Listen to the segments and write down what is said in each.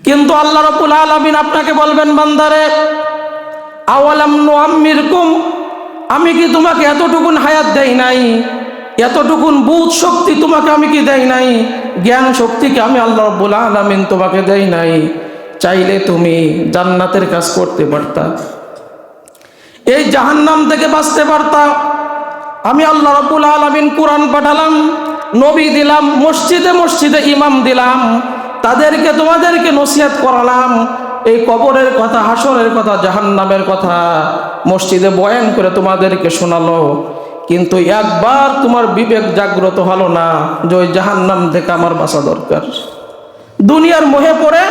কিন্তু আল্লাহ রাব্বুল আলামিন আপনাকে বলবেন, বান্দারে আওয়ালাম নুআম্মিরকুম, আমি কি তোমাকে এতটুকুন হায়াত দেই নাই? এতটুকুন বুঝ শক্তি তোমাকে আমি কি দেই নাই? জ্ঞান শক্তিকে আমি আল্লাহ রাব্বুল আলামিন তোমাকে দেই নাই? চাইলে তুমি জান্নাতের কাজ করতে পারতা, এই জাহান্নাম থেকে বাঁচতে পারতা। আমি আল্লাহ রাব্বুল আলামিন কোরআন পাঠালাম, নবী দিলাম, মসজিদে মসজিদে ইমাম দিলাম, তাদেরকে তোমাদেরকে নসিহত করালাম। এই কবরের কথা, হাসরের কথা, জাহান্নামের কথা মসজিদে বয়ান করে তোমাদেরকে শোনালো, কিন্তু একবার তোমার বিবেক জাগ্রত হলো না যে ওই জাহান্নাম থেকে আমার বাঁচা দরকার। দুনিয়ার মোহে পড়ে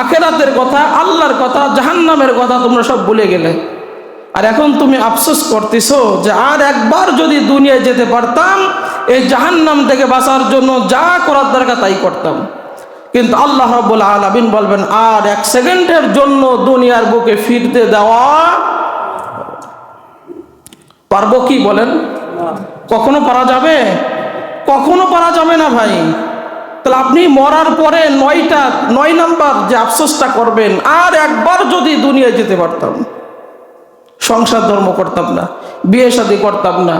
আখেরাতের কথা, আল্লাহর কথা, জাহান্নামের কথা তোমরা সব ভুলে গেলে। আর এখন তুমি আফসোস করতেছো যে আর একবার যদি দুনিয়ায় যেতে পারতাম, এই জাহান্নাম থেকে বাঁচার জন্য যা করার দরকার তাই করতাম। কিন্তু আল্লাহ রাব্বুল আলামিন বলবেন, আর এক সেকেন্ডের জন্য দুনিয়ার বুকে ফিরতে দেওয়া পারবো কি বলেন? কখনো পারা যাবে? কখনো পারা যাবে না ভাই। তাহলে আপনি মরার পরে 9 নাম্বার যে আফসোসটা করবেন, আর একবার যদি দুনিয়ায় যেতে পারতাম, সংসার ধর্ম করতাম না, বিয়ে শাদী করতাম না,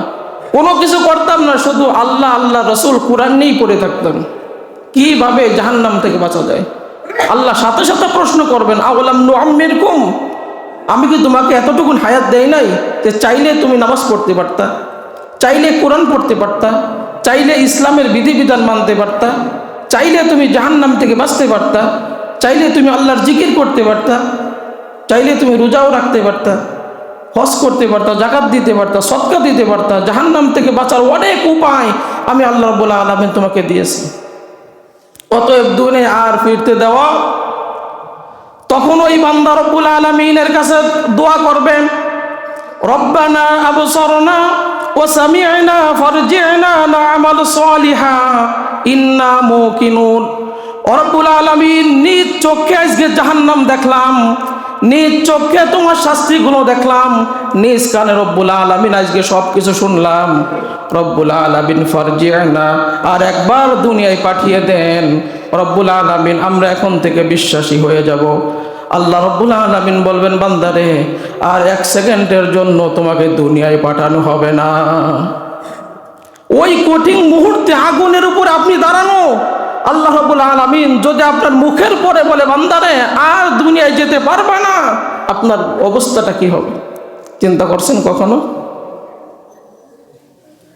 কোনো কিছু করতাম না, শুধু আল্লাহ আল্লাহ রসুল কোরআন নিয়েই পড়ে থাকতাম, কিভাবে জাহান্নাম থেকে বাঁচা যায়? আল্লাহ সাথে সাথে প্রশ্ন করবেন, আওয়ালাম নুআম্মিরকুম, আমি কি তোমাকে এতটুকুন হায়াত দেই নাই যে চাইলে তুমি নামাজ পড়তে পারতা, চাইলে কোরআন পড়তে পারতা, চাইলে ইসলামের বিধিবিধান মানতে পারতা, চাইলে তুমি জাহান্নাম থেকে বাঁচতে পারতা, চাইলে তুমি আল্লাহর জিকির করতে পারতা, চাইলে তুমি রোজাও রাখতে পারতা, হজ করতে পারতা, যাকাত দিতে পারতা, সদকা দিতে পারতা। জাহান্নাম থেকে বাঁচার অনেক উপায় আমি আল্লাহ রাব্বুল আলামিন তোমাকে দিয়েছি। অতএব দুনিয়া আর ফিরতে দেওয়া। তখন ওই বান্দা রব্বুল আলামিনের কাছে দোয়া করবেন, রব্বানা আবসারনা ওয়া সামি'না ফারজি'না না'মাল সালিহা ইন্না মুকিনুন। রব্বুল আলামিন, নিজ চোখে আজকে জাহান্নাম দেখলাম, নিজ চোখে তোমার শাস্তিগুলো দেখলাম, নিজ কানে রব্বুল আলামিন আজকে সব কিছু শুনলাম। রব্বুল আলামিন ফারজি'না, আর একবার দুনিয়ায় পাঠিয়ে দেন। রব্বুল আলামিন, আমরা এখন থেকে বিশ্বাসী হয়ে যাব। আল্লাহ রব্বুল আলামিন বলবেন, বান্দারে আর এক সেকেন্ডের জন্য তোমাকে দুনিয়ায় পাঠানো হবে না। ওই কঠিন মুহূর্তে আগুনের উপর আপনি দাঁড়ানো, আল্লাহ রাব্বুল আলামিন যদি আপনার মুখের পরে বলে, বান্দারে আর দুনিয়ায় যেতে পারবে না, আপনার অবস্থাটা কি হবে? চিন্তা করছেন কখনো?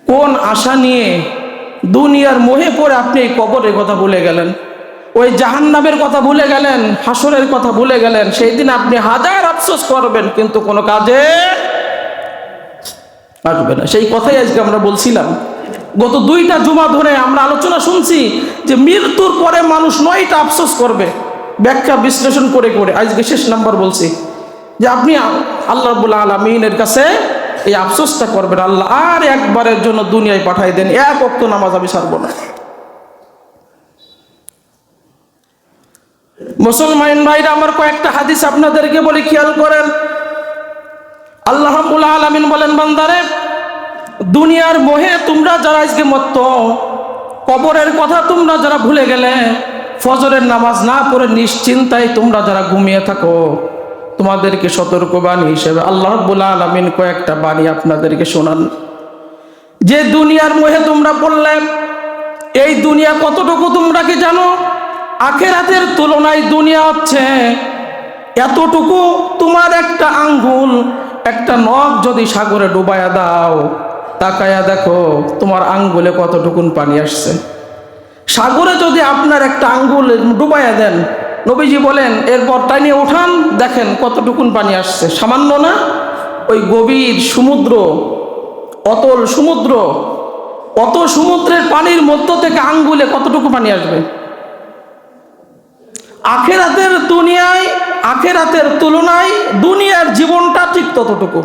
কোন আশা নিয়ে দুনিয়ার মোহে পড়ে আপনি এই কবরের কথা ভুলে গেলেন, ওই জাহান্নামের কথা ভুলে গেলেন, হাসরের কথা ভুলে গেলেন। সেই দিন আপনি হাজার আফসোস করবেন, কিন্তু কোনো কাজে আসবে না। সেই কথাই আজকে আমরা বলছিলাম। গত 2টা জুমা ধরে আমরা আলোচনা শুনছি যে মৃত্যুর পরে মানুষ 9টা আফসোস করবে, ব্যাখ্যা বিশ্লেষণ করে করে। আজকে শেষ নাম্বার বলছি যে আপনি আল্লাহ রাব্বুল আলামিনের কাছে এই আফসোসটা করবেন, আল্লাহ আর একবারের জন্য দুনিয়ায় পাঠাই দেন, এক ওয়াক্ত নামাজ আমি ছাড়বো না। মুসলমান ভাইরা আমার, কয়েকটা হাদিস আপনাদেরকে বলি, খেয়াল করেন। আল্লাহ রাব্বুল আলামিন বলেন, বান্দারে দুনিয়ার মোহে তোমরা যারা আজকে মত্ত, কবরের কথা তোমরা যারা ভুলে গেলে, ফজরের নামাজ না পড়ে নিশ্চিন্তায় তোমরা যারা ঘুমিয়ে থাকো, তোমাদেরকে সতর্কবাণী হিসেবে আল্লাহ রাব্বুল আলামিন কয়েকটা বাণী আপনাদেরকে শোনান। যে দুনিয়ার মোহে তোমরা পড়লে, এই দুনিয়া কতটুকু তোমরা কি জানো? আখিরাতের তুলনায় দুনিয়া হচ্ছে এতটুকু, তোমার একটা আঙ্গুল, একটা নখ যদি সাগরে ডুবাইয়া দাও, তাকায়া দেখো তোমার আঙ্গুলে কতটুকুন পানি আসছে। সাগরে যদি আপনার একটা আঙ্গুল ডুবাইয়া দেন, নবীজি বলেন এরপর টানিয়ে উঠান, দেখেন কতটুকুন পানি আসছে, সামান্য না? ওই গভীর সমুদ্র, অতল সমুদ্র, অত সমুদ্রের পানির মধ্য থেকে আঙ্গুলে কতটুকু পানি আসবে? আখিরাতের দুনিয়ায়, আখিরাতের তুলনায় দুনিয়ার জীবনটা ঠিক ততটুকু।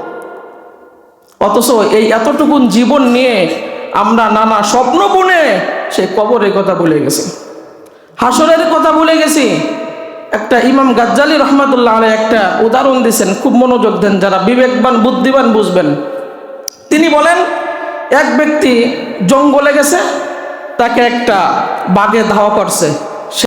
অথচ এই এতটুকুন জীবন নিয়ে আমরা নানা স্বপ্ন বুনে সেই কবরের কথা ভুলে গেছি, হাসরের কথা ভুলে গেছি। একটা ইমাম গাজ্জালি রহমাতুল্লাহ আলাইহি একটা উদাহরণ দিয়েছেন, খুব মনোযোগ দেন, যারা বিবেকবান বুদ্ধিমান বুঝবেন। তিনি বলেন, এক ব্যক্তি জঙ্গলে গেছে, তাকে একটা বাঘে ধাওয়া করছে।